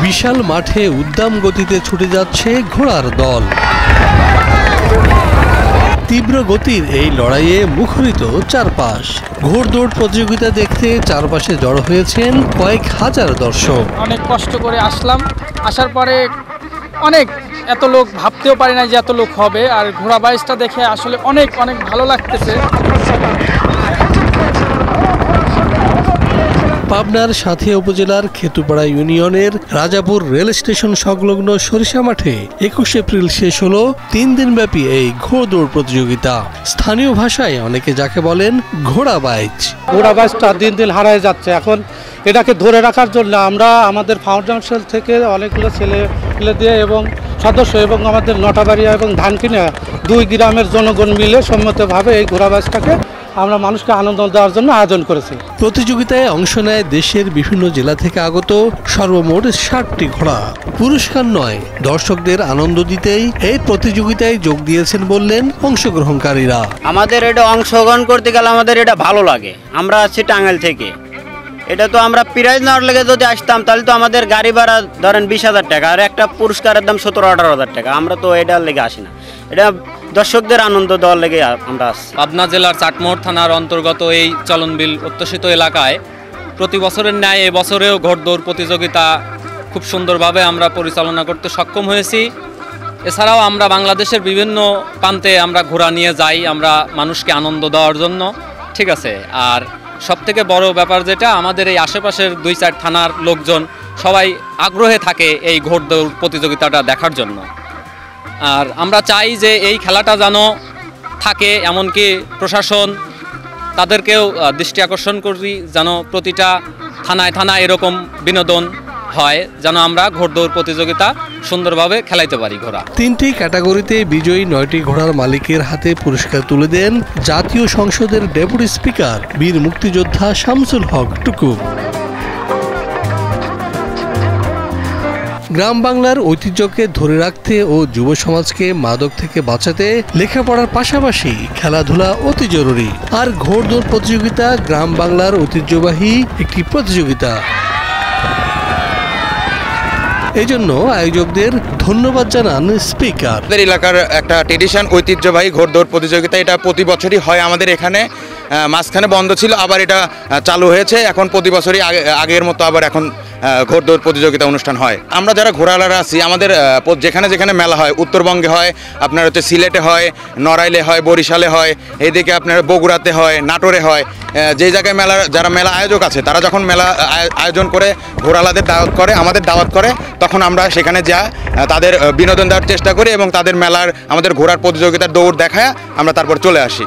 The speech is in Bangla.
বিশাল মাঠে উদ্দাম গতিতে ছুটে যাচ্ছে ঘোড়ার দল। তীব্র গতির এই লড়াইয়ে মুখরিত চারপাশ। ঘোড়দৌড় প্রতিযোগিতা দেখতে চারপাশে জড়ো হয়েছেন কয়েক হাজার দর্শক। অনেক কষ্ট করে আসলাম, আসার পরে এত লোক ভাবতেও পারি না যে এত লোক হবে। আর ঘোড়া বাইচটা দেখে আসলে অনেক ভালো লাগতেছে। পাবনার সাঁথিয়া উপজেলার খেতুপাড়া ইউনিয়নের রাজাপুর রেল স্টেশন সংলগ্ন সরিষা মাঠে 21 এপ্রিল শেষ হলো 3 দিনব্যাপী এই ঘোড়দৌড় প্রতিযোগিতা। স্থানীয় ভাষায় অনেকে যাকে বলেন ঘোড়া বাইচ। ঘোড়া বাইচটা দিন দিন হারায় যাচ্ছে। এখন এটাকে ধরে রাখার জন্য আমরা আমাদের ফাউন্ডেশন থেকে অনেকগুলো ছেলে দিয়ে এবং সদস্য এবং আমাদের নটাবাড়িয়া এবং ধানকিনা 2 গ্রামের জনগণ মিলে সম্মতভাবে এই ঘোড়া বাইচটাকে আমরা মানুষকে আনন্দ দেওয়ার জন্য আয়োজন করেছি। প্রতিযোগিতায় অংশ নেয় দেশের বিভিন্ন জেলা থেকে আগত সর্বমোট 60টি ঘোড়া। পুরস্কার নয়, দর্শকদের আনন্দ দিতেই এই প্রতিযোগিতায় যোগ দিয়েছেন বললেন অংশগ্রহণকারীরা। আমাদের এটা অংশগ্রহণ করতে গেলে আমাদের এটা ভালো লাগে। আমরা আছি টাঙ্গাইল থেকে, এটা তো আমরা প্রাইজ নেওয়ার লেগে যদি আসতাম তাহলে তো আমাদের গাড়ি ভাড়া ধরেন 20,000 টাকা, আর একটা পুরস্কারের দাম 17-18,000 টাকা। আমরা তো এটার লেগে আসি না, এটা দর্শকদের আনন্দ দেওয়ার লেগে আমরা আসছি। পাবনা জেলার চাটমোহর থানার অন্তর্গত এই চলনবিল অধ্যুষিত এলাকায় প্রতি বছরের ন্যায় এবছরেও ঘোড়দৌড় প্রতিযোগিতা খুব সুন্দরভাবে আমরা পরিচালনা করতে সক্ষম হয়েছি। এছাড়াও আমরা বাংলাদেশের বিভিন্ন প্রান্তে আমরা ঘোড়া নিয়ে যাই আমরা মানুষকে আনন্দ দেওয়ার জন্য, ঠিক আছে। আর সবথেকে বড় ব্যাপার যেটা, আমাদের এই আশেপাশের 2-4 থানার লোকজন সবাই আগ্রহে থাকে এই ঘোড়দৌড় প্রতিযোগিতাটা দেখার জন্য। আর আমরা চাই যে এই খেলাটা যেন থাকে, এমনকি প্রশাসন তাদেরকেও দৃষ্টি আকর্ষণ করি যেন প্রতিটা থানায় এরকম বিনোদন হয়, যেন আমরা ঘোড়দৌড় প্রতিযোগিতা সুন্দরভাবে খেলাইতে পারি। ঘোড়া 3টি ক্যাটাগরিতে বিজয়ী 9টি ঘোড়ার মালিকের হাতে পুরস্কার তুলে দেন জাতীয় সংসদের ডেপুটি স্পিকার বীর মুক্তিযোদ্ধা শামসুল হক টুকু। গ্রাম বাংলার ঐতিহ্যকে ধরে রাখতে ও যুব সমাজকে মাদক থেকে বাঁচাতে লেখাপড়ার পাশাপাশি খেলাধুলা অতি জরুরি। আর ঘোড়দৌড় প্রতিযোগিতা গ্রাম বাংলার ঐতিহ্যবাহী একটি প্রতিযোগিতা। এই জন্য আয়োজকদের ধন্যবাদ জানান স্পিকার। আমাদের এলাকার একটা ট্রেডিশন ঐতিহ্যবাহী ঘোড়দৌড় প্রতিযোগিতা, এটা প্রতি বছরই হয় আমাদের এখানে। মাঝখানে বন্ধ ছিল, আবার এটা চালু হয়েছে। এখন প্রতি বছরই আগের মতো আবার এখন ঘোড়দৌড় প্রতিযোগিতা অনুষ্ঠান হয়। আমরা যারা ঘোড়ালারা আছি, আমাদের যেখানে মেলা হয়, উত্তরবঙ্গে হয়, আপনার হচ্ছে সিলেটে হয়, নড়াইলে হয়, বরিশালে হয়, এইদিকে আপনার বগুড়াতে হয়, নাটোরে হয়। যেই জায়গায় যারা মেলা আয়োজক আছে তারা যখন মেলা আয়োজন করে ঘোড়ালাদের দাওয়াত করে, আমাদের দাওয়াত করে, তখন আমরা সেখানে যা তাদের বিনোদন দেওয়ার চেষ্টা করি এবং তাদের আমাদের ঘোড়ার প্রতিযোগিতার দৌড় দেখায় আমরা তারপর চলে আসি।